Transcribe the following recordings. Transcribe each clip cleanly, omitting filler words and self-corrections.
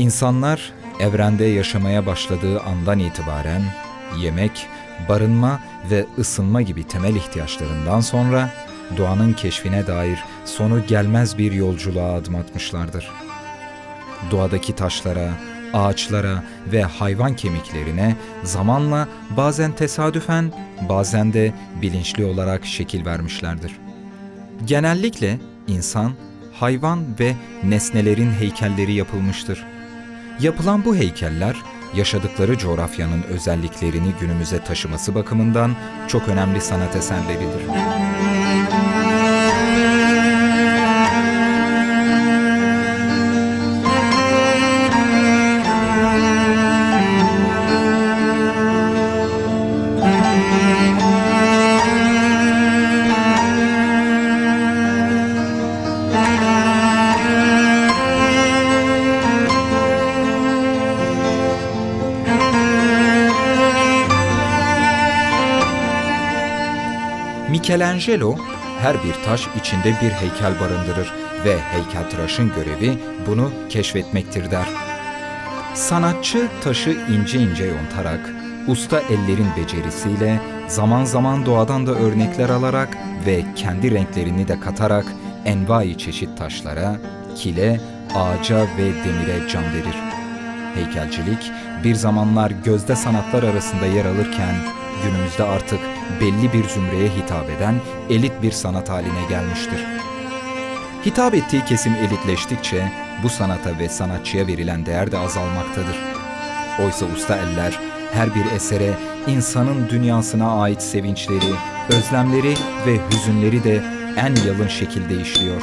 İnsanlar evrende yaşamaya başladığı andan itibaren yemek, barınma ve ısınma gibi temel ihtiyaçlarından sonra doğanın keşfine dair sonu gelmez bir yolculuğa adım atmışlardır. Doğadaki taşlara, ağaçlara ve hayvan kemiklerine zamanla bazen tesadüfen, bazen de bilinçli olarak şekil vermişlerdir. Genellikle insan, hayvan ve nesnelerin heykelleri yapılmıştır. Yapılan bu heykeller, yaşadıkları coğrafyanın özelliklerini günümüze taşıması bakımından çok önemli sanat eserleridir. Michelangelo her bir taş içinde bir heykel barındırır ve heykeltıraşın görevi bunu keşfetmektir der. Sanatçı taşı ince ince yontarak, usta ellerin becerisiyle zaman zaman doğadan da örnekler alarak ve kendi renklerini de katarak envai çeşit taşlara, kile, ağaca ve demire can verir. Heykelcilik bir zamanlar gözde sanatlar arasında yer alırken günümüzde artık belli bir zümreye hitap eden elit bir sanat haline gelmiştir. Hitap ettiği kesim elitleştikçe bu sanata ve sanatçıya verilen değer de azalmaktadır. Oysa usta eller her bir esere insanın dünyasına ait sevinçleri, özlemleri ve hüzünleri de en yalın şekilde işliyor.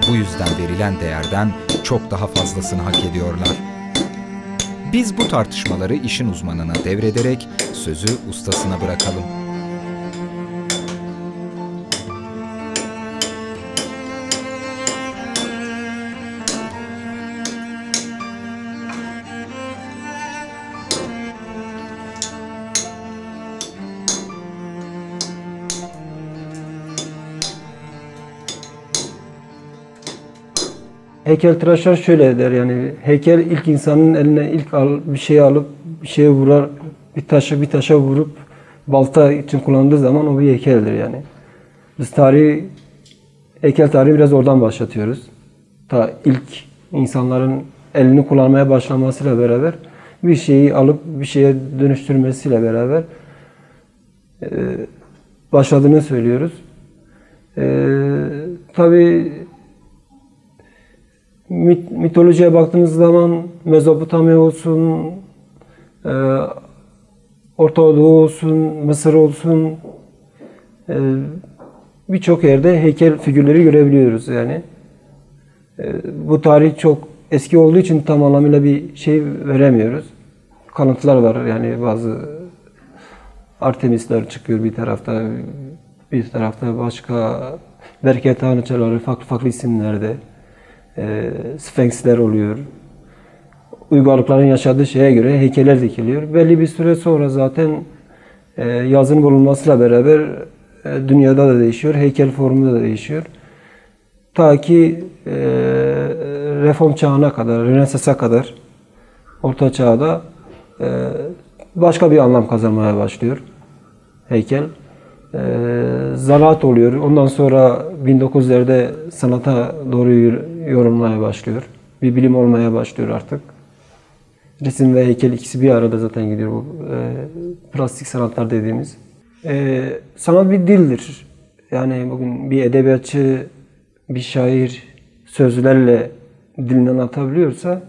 Bu yüzden verilen değerden çok daha fazlasını hak ediyorlar. Biz bu tartışmaları işin uzmanına devrederek sözü ustasına bırakalım. Heykeltıraşlar şöyle der, yani heykel ilk insanın eline bir şey alıp bir şeye vurar, bir taşa vurup balta için kullandığı zaman o bir heykeldir yani. Biz heykel tarihi biraz oradan başlatıyoruz. Ta ilk insanların elini kullanmaya başlamasıyla beraber bir şeyi alıp bir şeye dönüştürmesiyle beraber başladığını söylüyoruz. Tabii mitolojiye baktığımız zaman Mezopotamya olsun, Orta Doğu olsun, Mısır olsun, birçok yerde heykel figürleri görebiliyoruz yani. Bu tarih çok eski olduğu için tam anlamıyla bir şey veremiyoruz. Kalıntılar var yani, bazı Artemisler çıkıyor bir tarafta başka Berke tanrıçaları farklı isimlerde. Sfenksler oluyor. Uygarlıkların yaşadığı şeye göre heykeller dikiliyor. Belli bir süre sonra zaten yazının bulunmasıyla beraber dünyada da değişiyor, heykel formu da değişiyor. Ta ki Reform çağına kadar, Rönesans'a kadar, Orta Çağ'da başka bir anlam kazanmaya başlıyor heykel. Zanaat oluyor. Ondan sonra 1900'lerde sanata doğru yorulmaya başlıyor. Bir bilim olmaya başlıyor artık. Resim ve heykel ikisi bir arada zaten gidiyor, bu plastik sanatlar dediğimiz. Sanat bir dildir. Yani bugün bir edebiyatçı, bir şair sözlerle dilini anlatabiliyorsa,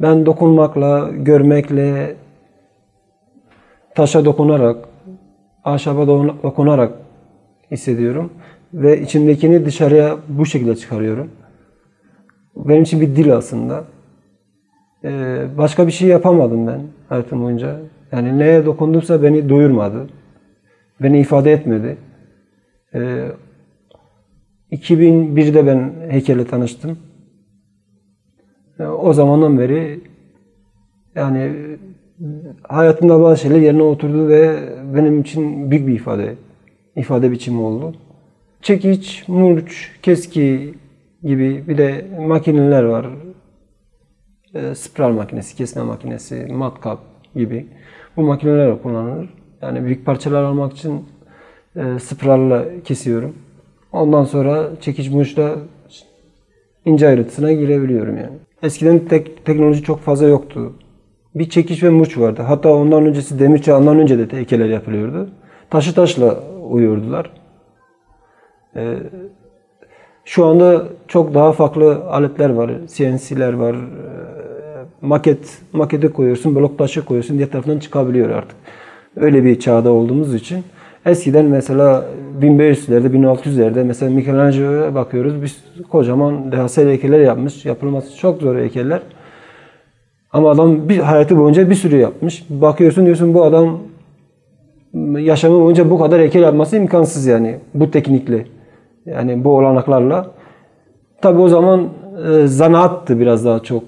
ben dokunmakla, görmekle, taşa dokunarak, ahşaba dokunarak hissediyorum ve içimdekini dışarıya bu şekilde çıkarıyorum. Benim için bir dil aslında. Başka bir şey yapamadım ben hayatım boyunca. Yani neye dokundumsa beni doyurmadı. Beni ifade etmedi. 2001'de ben heykelle tanıştım. O zamandan beri yani hayatımda bazı şeyler yerine oturdu ve benim için büyük bir ifade biçimi oldu. Çekiç, murç, keski gibi bir de makineler var. spiral makinesi, kesme makinesi, matkap gibi bu makineler kullanılır. Yani büyük parçalar almak için spiralle kesiyorum. Ondan sonra çekiç muşla ince ayrıntısına girebiliyorum yani. Eskiden teknoloji çok fazla yoktu. Bir çekiç ve murç vardı. Hatta ondan öncesi demir çağından önce de heykeller yapılıyordu. Taşı taşla uyuyordular. Şu anda çok daha farklı aletler var. CNC'ler var. Makete koyuyorsun, blok taşı koyuyorsun, diğer taraftan çıkabiliyor artık. Öyle bir çağda olduğumuz için. Eskiden mesela 1500'lerde, 1600'lerde mesela Michelangelo'ya bakıyoruz. Biz kocaman devasa heykeller yapmış. Yapılması çok zor heykeller. Ama adam bir hayatı boyunca bir sürü yapmış. Bakıyorsun diyorsun bu adam yaşamı boyunca bu kadar heykel yapması imkansız yani bu teknikle. Yani bu olanaklarla. Tabi o zaman zanaattı biraz daha çok.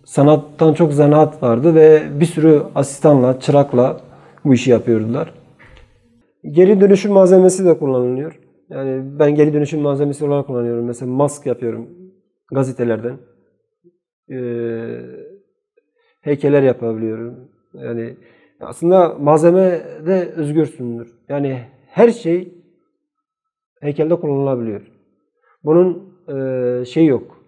Sanattan çok zanaat vardı ve bir sürü asistanla, çırakla bu işi yapıyordular. Geri dönüşüm malzemesi de kullanılıyor. Yani ben geri dönüşüm malzemesi olarak kullanıyorum. Mesela mask yapıyorum gazetelerden. Heykeller yapabiliyorum. Yani aslında malzemede özgürsündür. Yani her şey heykelde kullanılabiliyor. Bunun şeyi yok.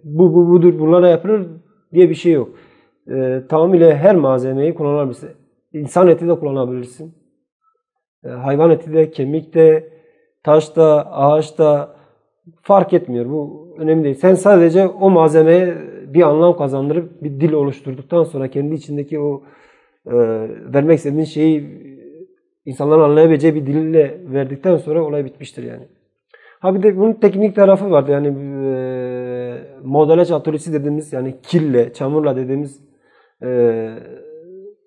Bu budur, bunlara yapılır diye bir şey yok. Tamamıyla her malzemeyi kullanabilirsin. İnsan eti de kullanabilirsin. Hayvan eti de, kemik de, taş da, ağaç da fark etmiyor. Bu önemli değil. Sen sadece o malzemeye bir anlam kazandırıp bir dil oluşturduktan sonra kendi içindeki o vermek istediğin şeyi insanların anlayabileceği bir dille verdikten sonra olay bitmiştir yani. Ha bir de bunun teknik tarafı vardı. Yani modelaj atölyesi dediğimiz yani kille, çamurla dediğimiz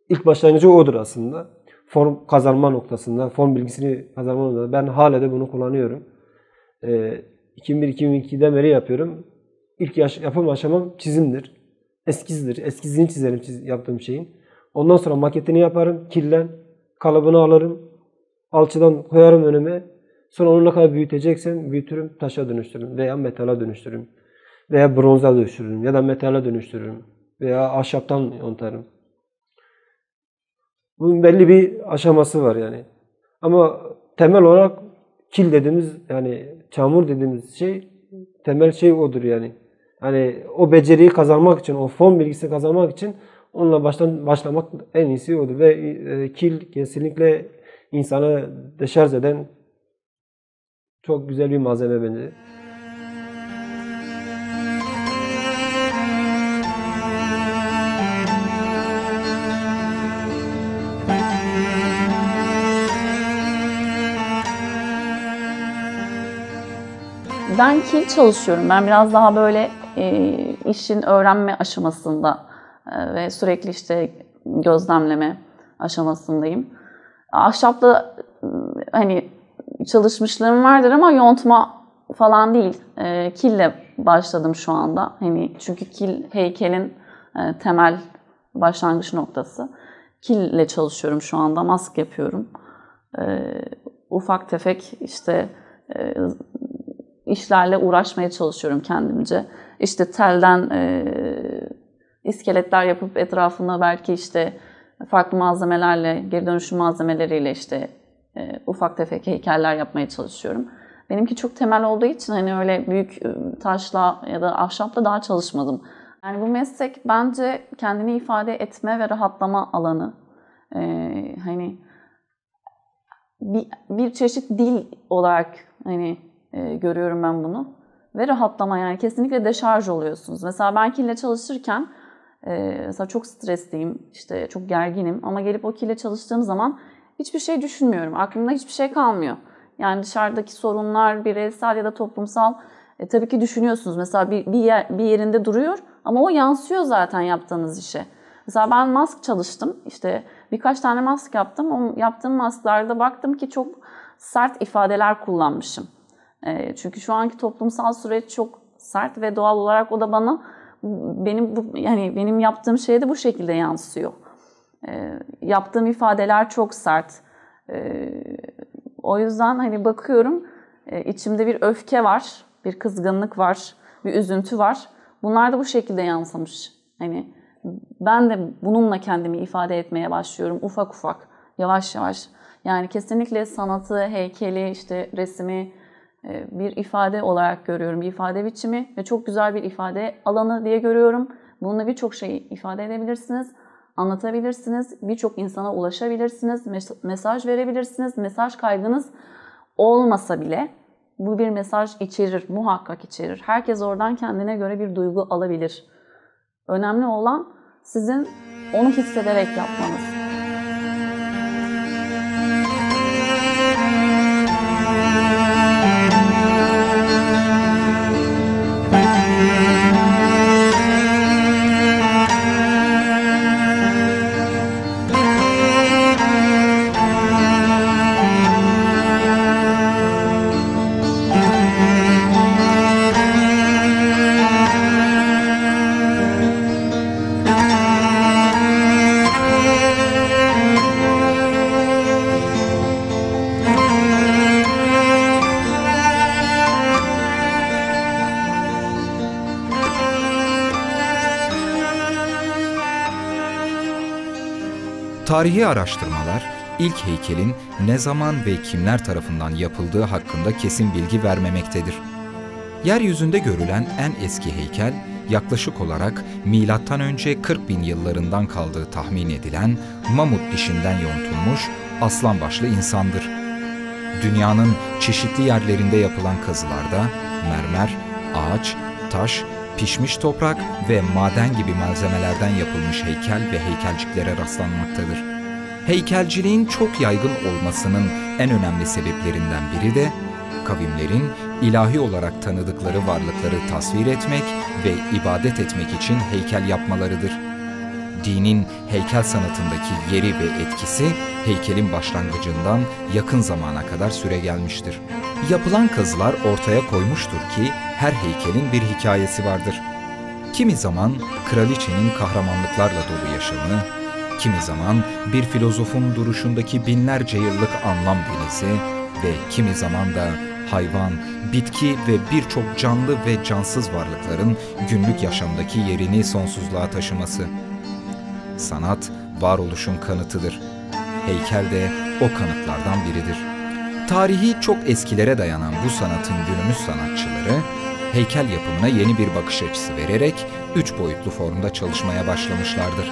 ilk başlangıcı odur aslında. Form kazanma noktasında, form bilgisini kazanma noktasında. Ben hala da bunu kullanıyorum. 2001-2002'den beri yapıyorum. İlk yapım aşamam çizimdir. Eskizdir. Eskizini çizerim yaptığım şeyin. Ondan sonra maketini yaparım. Killen, kalıbını alırım. Alçıdan koyarım önüme. Sonra onu ne kadar büyüteceksem büyütürüm, taşa dönüştürürüm veya metala dönüştürürüm. Veya bronza dönüştürürüm ya da metala dönüştürürüm. Veya ahşaptan yontarım. Bunun belli bir aşaması var yani. Ama temel olarak kil dediğimiz yani çamur dediğimiz şey temel şey odur yani. Hani o beceriyi kazanmak için, o form bilgisini kazanmak için onunla başlamak en iyisi odur. Ve kil kesinlikle insanı deşarj eden çok güzel bir malzeme bence. Ben kil çalışıyorum. Ben biraz daha böyle işin öğrenme aşamasında ve sürekli işte gözlemleme aşamasındayım. Ahşapla hani çalışmışlığım vardır ama yontma falan değil. Kille başladım şu anda. Hani çünkü kil heykelin temel başlangıç noktası. Kille çalışıyorum şu anda. Mask yapıyorum. Ufak tefek işte işlerle uğraşmaya çalışıyorum kendimce. İşte telden iskeletler yapıp etrafına belki işte farklı malzemelerle, geri dönüşüm malzemeleriyle işte ufak tefek heykeller yapmaya çalışıyorum. Benimki çok temel olduğu için hani öyle büyük taşla ya da ahşapla daha çalışmadım. Yani bu meslek bence kendini ifade etme ve rahatlama alanı. Hani bir çeşit dil olarak hani görüyorum ben bunu. Ve rahatlama yani kesinlikle deşarj oluyorsunuz. Mesela ben kille çalışırken mesela çok stresliyim, işte çok gerginim ama gelip o kille çalıştığım zaman hiçbir şey düşünmüyorum. Aklımda hiçbir şey kalmıyor. Yani dışarıdaki sorunlar bireysel ya da toplumsal tabii ki düşünüyorsunuz. Mesela bir yerinde duruyor ama o yansıyor zaten yaptığınız işe. Mesela ben mask çalıştım. İşte birkaç tane mask yaptım. O yaptığım masklarda baktım ki çok sert ifadeler kullanmışım. Çünkü şu anki toplumsal süreç çok sert ve doğal olarak o da bana benim yaptığım şeye de bu şekilde yansıyor. Yaptığım ifadeler çok sert. O yüzden hani bakıyorum içimde bir öfke var, bir kızgınlık var, bir üzüntü var. Bunlar da bu şekilde yansımış. Hani ben de bununla kendimi ifade etmeye başlıyorum ufak ufak, yavaş yavaş. Yani kesinlikle sanatı, heykeli, işte resmi bir ifade olarak görüyorum, bir ifade biçimi ve çok güzel bir ifade alanı diye görüyorum. Bununla birçok şeyi ifade edebilirsiniz, anlatabilirsiniz, birçok insana ulaşabilirsiniz, mesaj verebilirsiniz. Mesaj kaygınız olmasa bile bu bir mesaj içerir, muhakkak içerir. Herkes oradan kendine göre bir duygu alabilir. Önemli olan sizin onu hissederek yapmanız. Tarihi araştırmalar ilk heykelin ne zaman ve kimler tarafından yapıldığı hakkında kesin bilgi vermemektedir. Yeryüzünde görülen en eski heykel yaklaşık olarak M.Ö. 40 bin yıllarından kaldığı tahmin edilen mamut dişinden yontulmuş aslan başlı insandır. Dünyanın çeşitli yerlerinde yapılan kazılarda mermer, ağaç, taş, pişmiş toprak ve maden gibi malzemelerden yapılmış heykel ve heykelciklere rastlanmaktadır. Heykelciliğin çok yaygın olmasının en önemli sebeplerinden biri de kavimlerin ilahi olarak tanıdıkları varlıkları tasvir etmek ve ibadet etmek için heykel yapmalarıdır. Dinin heykel sanatındaki yeri ve etkisi heykelin başlangıcından yakın zamana kadar süregelmiştir. Yapılan kazılar ortaya koymuştur ki her heykelin bir hikayesi vardır. Kimi zaman kraliçenin kahramanlıklarla dolu yaşamı, kimi zaman bir filozofun duruşundaki binlerce yıllık anlam denizi ve kimi zaman da hayvan, bitki ve birçok canlı ve cansız varlıkların günlük yaşamdaki yerini sonsuzluğa taşıması. Sanat, varoluşun kanıtıdır. Heykel de o kanıtlardan biridir. Tarihi çok eskilere dayanan bu sanatın günümüz sanatçıları, heykel yapımına yeni bir bakış açısı vererek 3 boyutlu formda çalışmaya başlamışlardır.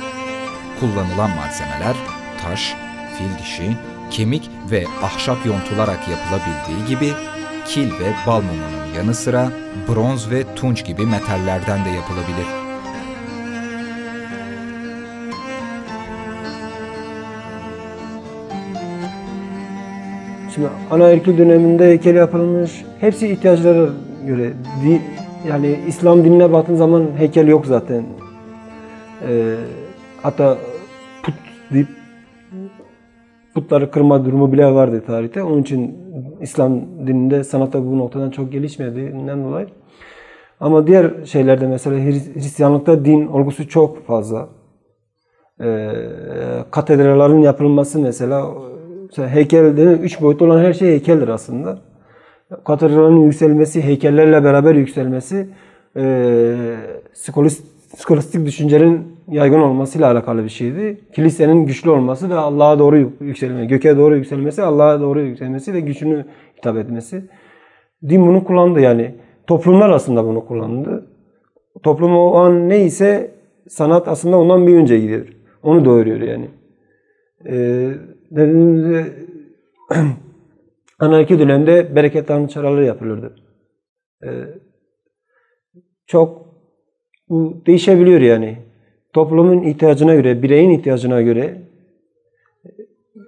Kullanılan malzemeler taş, fil dişi, kemik ve ahşap yontularak yapılabildiği gibi kil ve bal mumunun yanı sıra bronz ve tunç gibi metallerden de yapılabilir. Şimdi anaerkil döneminde heykel yapılmış. Hepsi ihtiyaçlara göre. Yani İslam dinine baktığın zaman heykel yok zaten. Hatta put deyip putları kırma durumu bile vardı tarihte. Onun için İslam dininde sanatta bu noktadan çok gelişmediğinden dolayı. Ama diğer şeylerde mesela Hristiyanlıkta din olgusu çok fazla. Katedrallerin yapılması mesela heykellerin 3 boyutlu olan her şey heykeldir aslında. Katedrallerin yükselmesi, heykellerle beraber yükselmesi skolastik düşüncenin yaygın olmasıyla alakalı bir şeydi. Kilisenin güçlü olması ve Allah'a doğru yükselmesi, göke doğru yükselmesi, Allah'a doğru yükselmesi ve gücünü hitap etmesi. Din bunu kullandı yani. Toplumlar aslında bunu kullandı. Toplum o an neyse sanat aslında ondan bir önce gidiyor. Onu doğuruyor yani. Dediğimizde anaerkil dönemde bereket tanrıçaları yapılırdı. Çok bu değişebiliyor yani. Toplumun ihtiyacına göre, bireyin ihtiyacına göre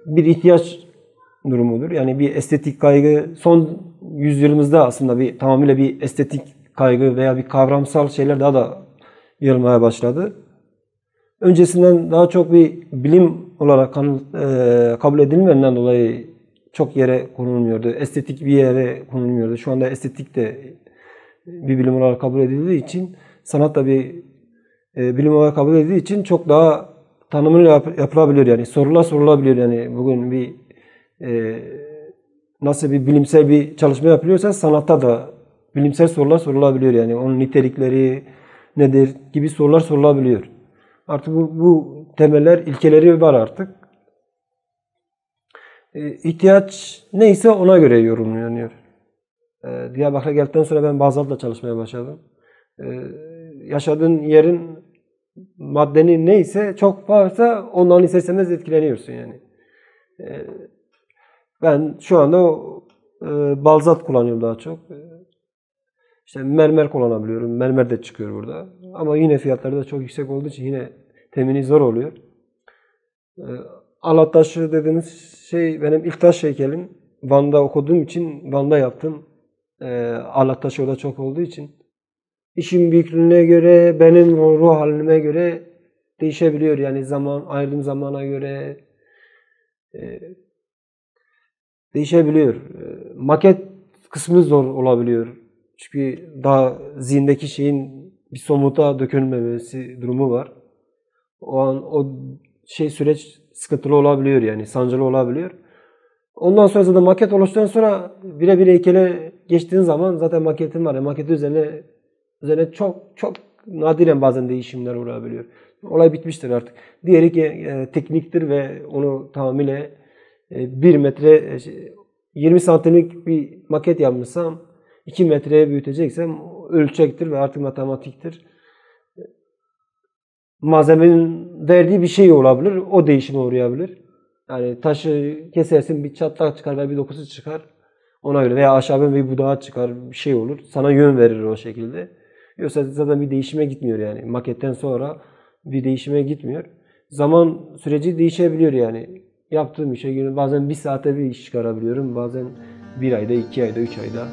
bir ihtiyaç durumudur. Yani bir estetik kaygı son yüzyılımızda aslında tamamıyla bir estetik kaygı veya bir kavramsal şeyler daha da yayılmaya başladı. Öncesinden daha çok bir bilim olarak kabul edilmediğinden dolayı çok yere konulmuyordu. Estetik bir yere konulmuyordu. Şu anda estetik de bir bilim olarak kabul edildiği için, sanat da bir bilim olarak kabul edildiği için çok daha tanımını yapılabiliyor yani. Sorular sorulabiliyor yani. Bugün bir nasıl bir bilimsel bir çalışma yapılıyorsa sanatta da bilimsel sorular sorulabiliyor yani. Onun nitelikleri, nedir gibi sorular sorulabiliyor. Artık bu temeller, ilkeleri var artık. İhtiyaç neyse ona göre yorumlanıyor. Diyarbakır'a geldikten sonra ben bazaltla çalışmaya başladım. Yaşadığın yerin maddenin neyse çok varsa ondan ister istemez etkileniyorsun yani. Ben şu anda balzalt kullanıyorum daha çok. İşte mermer kullanabiliyorum. Mermer de çıkıyor burada. Ama yine fiyatları da çok yüksek olduğu için yine temini zor oluyor. Alat taşı dediğimiz şey benim ilk taş heykelim. Van'da okuduğum için Van'da yaptım. Alat taşı orada çok olduğu için. İşin büyüklüğüne göre, benim ruh halime göre değişebiliyor. Yani ayırdığım zamana göre değişebiliyor. Maket kısmı zor olabiliyor. Çünkü daha zihindeki şeyin bir somuta dökülmemesi durumu var. O an o süreç sıkıntılı olabiliyor yani sancılı olabiliyor. Ondan sonra zaten maket oluştuktan sonra birebir heykele geçtiğin zaman zaten maketin var. Maketin üzerine çok nadiren bazen değişimler olabiliyor. Olay bitmiştir artık. Diğeri ki tekniktir ve onu tamamıyla 1 metre 20 santimlik bir maket yapmışsam 2 metreye büyüteceksem ölçektir ve artık matematiktir. Malzemenin verdiği bir şey olabilir. O değişime uğrayabilir. Yani taşı kesersin bir çatlak çıkar veya bir dokusu çıkar. Ona göre veya aşağıdan bir budağı çıkar bir şey olur. Sana yön verir o şekilde. Yoksa zaten bir değişime gitmiyor yani. Maketten sonra bir değişime gitmiyor. Zaman süreci değişebiliyor yani. Yaptığım işe göre bazen 1 saate bir iş çıkarabiliyorum. Bazen 1 ayda, 2 ayda, 3 ayda.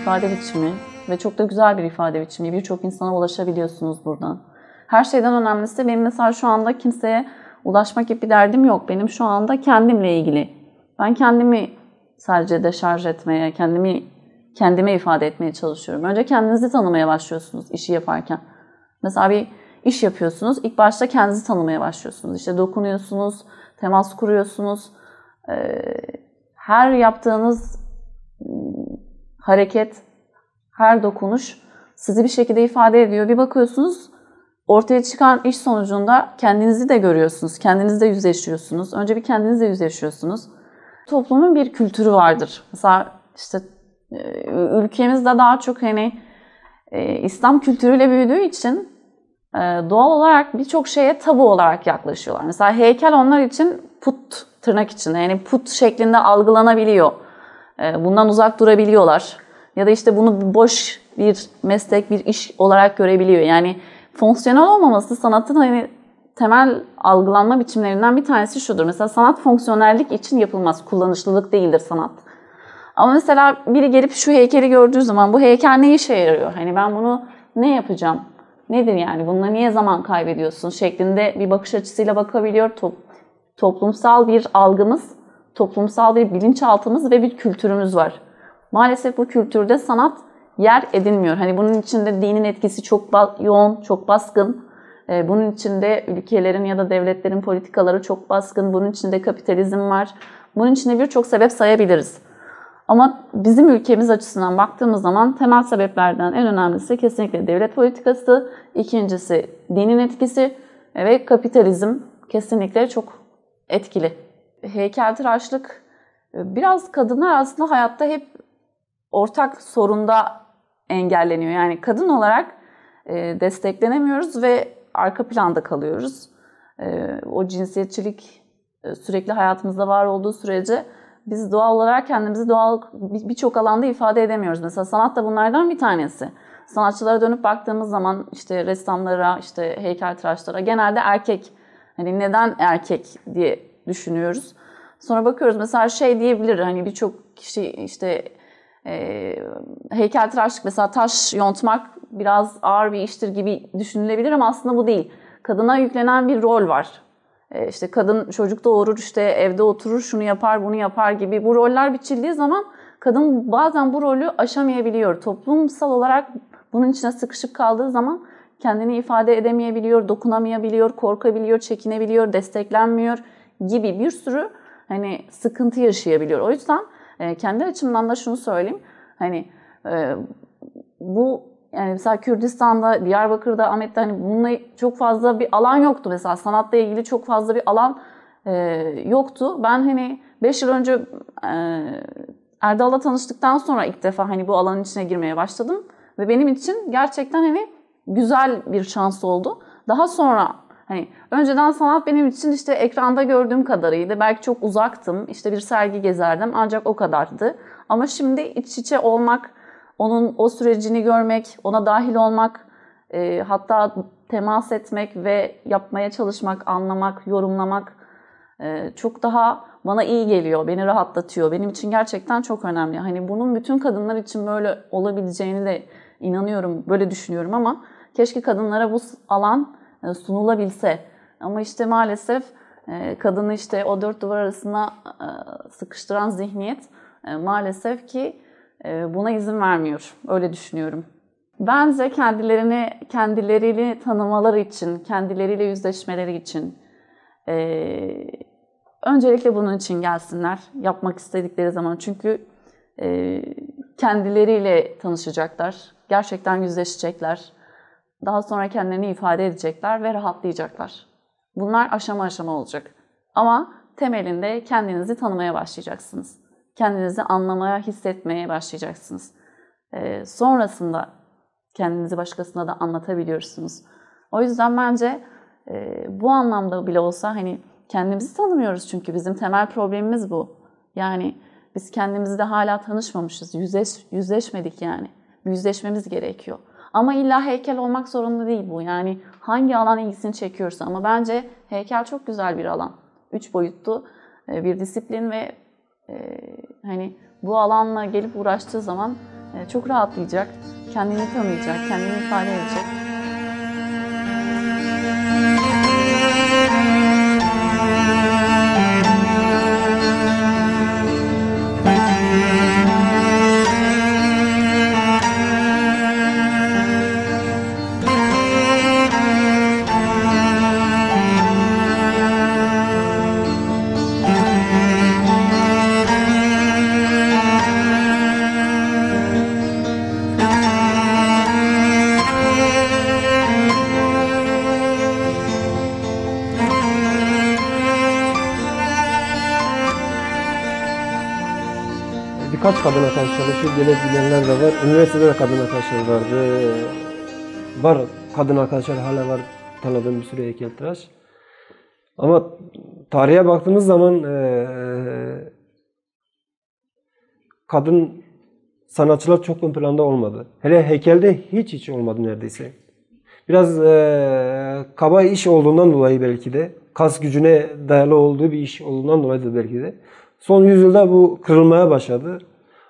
İfade biçimi ve çok da güzel bir ifade biçimi. Birçok insana ulaşabiliyorsunuz buradan. Her şeyden önemlisi benim mesela şu anda kimseye ulaşmak gibi bir derdim yok. Benim şu anda kendimle ilgili. Ben kendimi sadece deşarj etmeye, kendime ifade etmeye çalışıyorum. Önce kendinizi tanımaya başlıyorsunuz işi yaparken. Mesela bir iş yapıyorsunuz. İlk başta kendinizi tanımaya başlıyorsunuz. İşte dokunuyorsunuz, temas kuruyorsunuz. Her yaptığınız hareket, her dokunuş sizi bir şekilde ifade ediyor. Bir bakıyorsunuz ortaya çıkan iş sonucunda kendinizi de görüyorsunuz. Kendinizle yüzleşiyorsunuz. Önce bir kendinizle yüzleşiyorsunuz. Toplumun bir kültürü vardır. Mesela işte ülkemizde daha çok İslam kültürüyle büyüdüğü için doğal olarak birçok şeye tabu olarak yaklaşıyorlar. Mesela heykel onlar için put, tırnak içinde yani put şeklinde algılanabiliyor. Bundan uzak durabiliyorlar. Ya da işte bunu boş bir meslek, bir iş olarak görebiliyor. Yani fonksiyonel olmaması sanatın temel algılanma biçimlerinden bir tanesi şudur. Mesela sanat fonksiyonellik için yapılmaz. Kullanışlılık değildir sanat. Ama mesela biri gelip şu heykeli gördüğü zaman bu heykel ne işe yarıyor? Hani ben bunu ne yapacağım? Nedir yani? Bununla niye zaman kaybediyorsun? Şeklinde bir bakış açısıyla bakabiliyor. Toplumsal bir algımız, toplumsal bir bilinçaltımız ve bir kültürümüz var. Maalesef bu kültürde sanat yer edinmiyor. Hani bunun içinde dinin etkisi çok yoğun, çok baskın. Bunun içinde ülkelerin ya da devletlerin politikaları çok baskın. Bunun içinde kapitalizm var. Bunun içinde birçok sebep sayabiliriz. Ama bizim ülkemiz açısından baktığımız zaman temel sebeplerden en önemlisi kesinlikle devlet politikası, ikincisi dinin etkisi ve kapitalizm kesinlikle çok etkili. Heykeltıraşlık biraz kadınlar aslında hayatta hep ortak sorunda engelleniyor. Yani kadın olarak desteklenemiyoruz ve arka planda kalıyoruz. O cinsiyetçilik sürekli hayatımızda var olduğu sürece biz doğal olarak kendimizi birçok alanda ifade edemiyoruz. Mesela sanat da bunlardan bir tanesi. Sanatçılara dönüp baktığımız zaman işte ressamlara, işte heykeltıraşlara genelde erkek. Hani neden erkek diye düşünüyoruz. Sonra bakıyoruz mesela diyebilir hani birçok kişi işte heykeltıraşlık mesela taş yontmak biraz ağır bir iştir gibi düşünülebilir ama aslında bu değil. Kadına yüklenen bir rol var. İşte kadın çocuk doğurur, işte evde oturur, şunu yapar, bunu yapar gibi bu roller biçildiği zaman kadın bazen bu rolü aşamayabiliyor. Toplumsal olarak bunun içine sıkışıp kaldığı zaman kendini ifade edemeyebiliyor, dokunamayabiliyor, korkabiliyor, çekinebiliyor, desteklenmiyor gibi bir sürü hani sıkıntı yaşayabiliyor. O yüzden kendi açımdan da şunu söyleyeyim. Hani bu yani mesela Kürdistan'da, Diyarbakır'da, Ahmet'te hani bununla çok fazla bir alan yoktu mesela. Sanatla ilgili çok fazla bir alan yoktu. Ben hani 5 yıl önce Erdal'la tanıştıktan sonra ilk defa hani bu alanın içine girmeye başladım. Ve benim için gerçekten hani güzel bir şans oldu. Daha sonra hani önceden sanat benim için işte ekranda gördüğüm kadarıydı. Belki çok uzaktım. İşte bir sergi gezerdim ancak o kadardı. Ama şimdi iç içe olmak, onun o sürecini görmek, ona dahil olmak, hatta temas etmek ve yapmaya çalışmak, anlamak, yorumlamak çok daha bana iyi geliyor, beni rahatlatıyor. Benim için gerçekten çok önemli. Hani bunun bütün kadınlar için böyle olabileceğini de inanıyorum, böyle düşünüyorum ama keşke kadınlara bu alan sunulabilse. Ama işte maalesef kadını işte o dört duvar arasına sıkıştıran zihniyet maalesef ki buna izin vermiyor. Öyle düşünüyorum. Bence kendileriyle tanımaları için, kendileriyle yüzleşmeleri için öncelikle bunun için gelsinler. Yapmak istedikleri zaman. Çünkü kendileriyle tanışacaklar. Gerçekten yüzleşecekler. Daha sonra kendilerini ifade edecekler ve rahatlayacaklar. Bunlar aşama aşama olacak. Ama temelinde kendinizi tanımaya başlayacaksınız. Kendinizi anlamaya, hissetmeye başlayacaksınız. Sonrasında kendinizi başkasına da anlatabiliyorsunuz. O yüzden bence bu anlamda bile olsa hani kendimizi tanımıyoruz çünkü bizim temel problemimiz bu. Yani biz kendimizle hala tanışmamışız, yüzleşmedik yani. Yüzleşmemiz gerekiyor. Ama illa heykel olmak zorunda değil bu. Yani hangi alan ilgisini çekiyorsa ama bence heykel çok güzel bir alan. 3 boyutlu bir disiplin ve hani bu alanla gelip uğraştığı zaman çok rahatlayacak, kendini tanıyacak, kendini ifade edecek. Birkaç kadın arkadaş çalışıyor, gelip gidenler de var. Üniversitede de kadın arkadaşlar vardı. Var, kadın arkadaşlar hala var, tanıdığım bir sürü heykeltıraş. Ama tarihe baktığımız zaman kadın sanatçılar çok ön planda olmadı. Hele heykelde hiç olmadı neredeyse. Biraz kaba iş olduğundan dolayı belki de, kas gücüne dayalı olduğu bir iş olduğundan dolayı da belki de. Son yüzyılda bu kırılmaya başladı.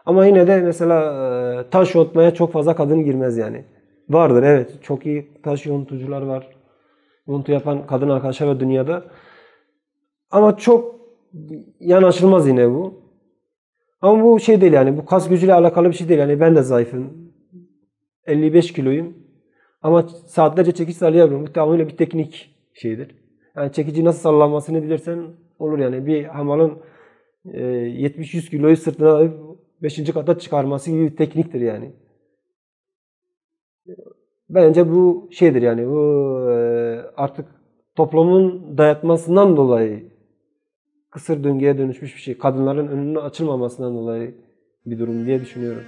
Ama yine de mesela taş yontmaya çok fazla kadın girmez yani. Vardır evet, çok iyi taş yontucular var. Yontu yapan kadın arkadaşlar var dünyada. Ama çok yanaşılmaz yine bu. Ama bu şey değil yani, bu kas gücüyle alakalı bir şey değil. Yani ben de zayıfım. 55 kiloyum. Ama saatlerce çekiç sallayabiliyorum. Bu tamamıyla bir teknik şeydir. Yani çekici nasıl sallanmasını bilirsen olur yani. Bir hamalın 70-100 kiloyu sırtına alıp 5. kata çıkarması gibi bir tekniktir yani. Bence bu şeydir yani, bu artık toplumun dayatmasından dolayı kısır döngüye dönüşmüş bir şey. Kadınların önünün açılmamasından dolayı bir durum diye düşünüyorum.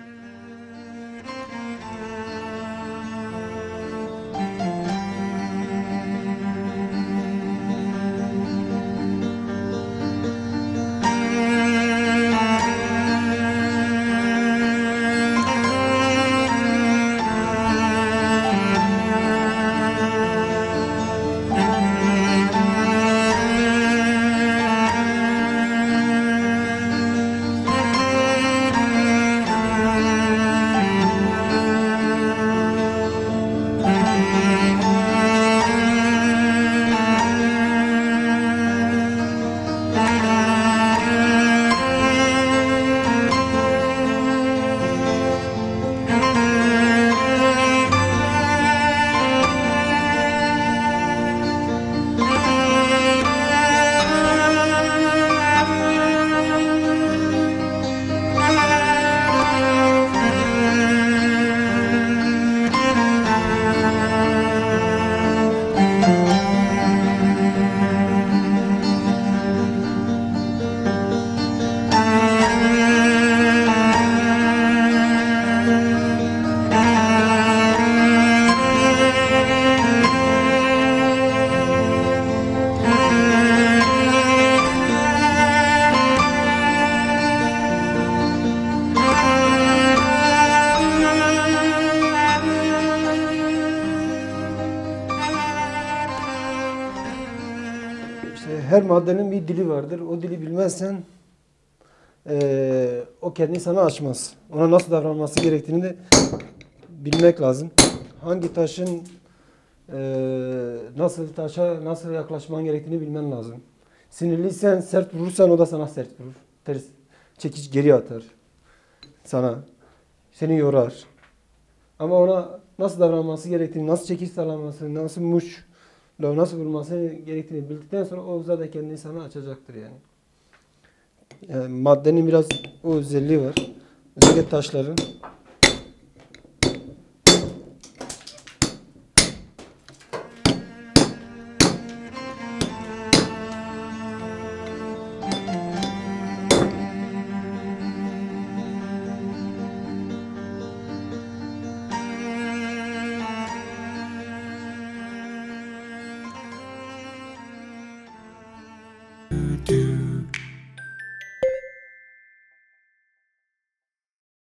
her maddenin bir dili vardır. O dili bilmezsen o kendini sana açmaz. Ona nasıl davranması gerektiğini de bilmek lazım. Hangi taşın nasıl taşa nasıl yaklaşman gerektiğini bilmen lazım. Sinirliysen sert vurursan o da sana sert vurur. Ters çekiç geri atar. Sana. Seni yorar. Ama ona nasıl davranması gerektiğini, nasıl çekiç sağlaması, nasıl nasıl vurması gerektiğini bildikten sonra o zaten kendini sana açacaktır yani. Yani maddenin biraz o özelliği var. Özellikle taşların.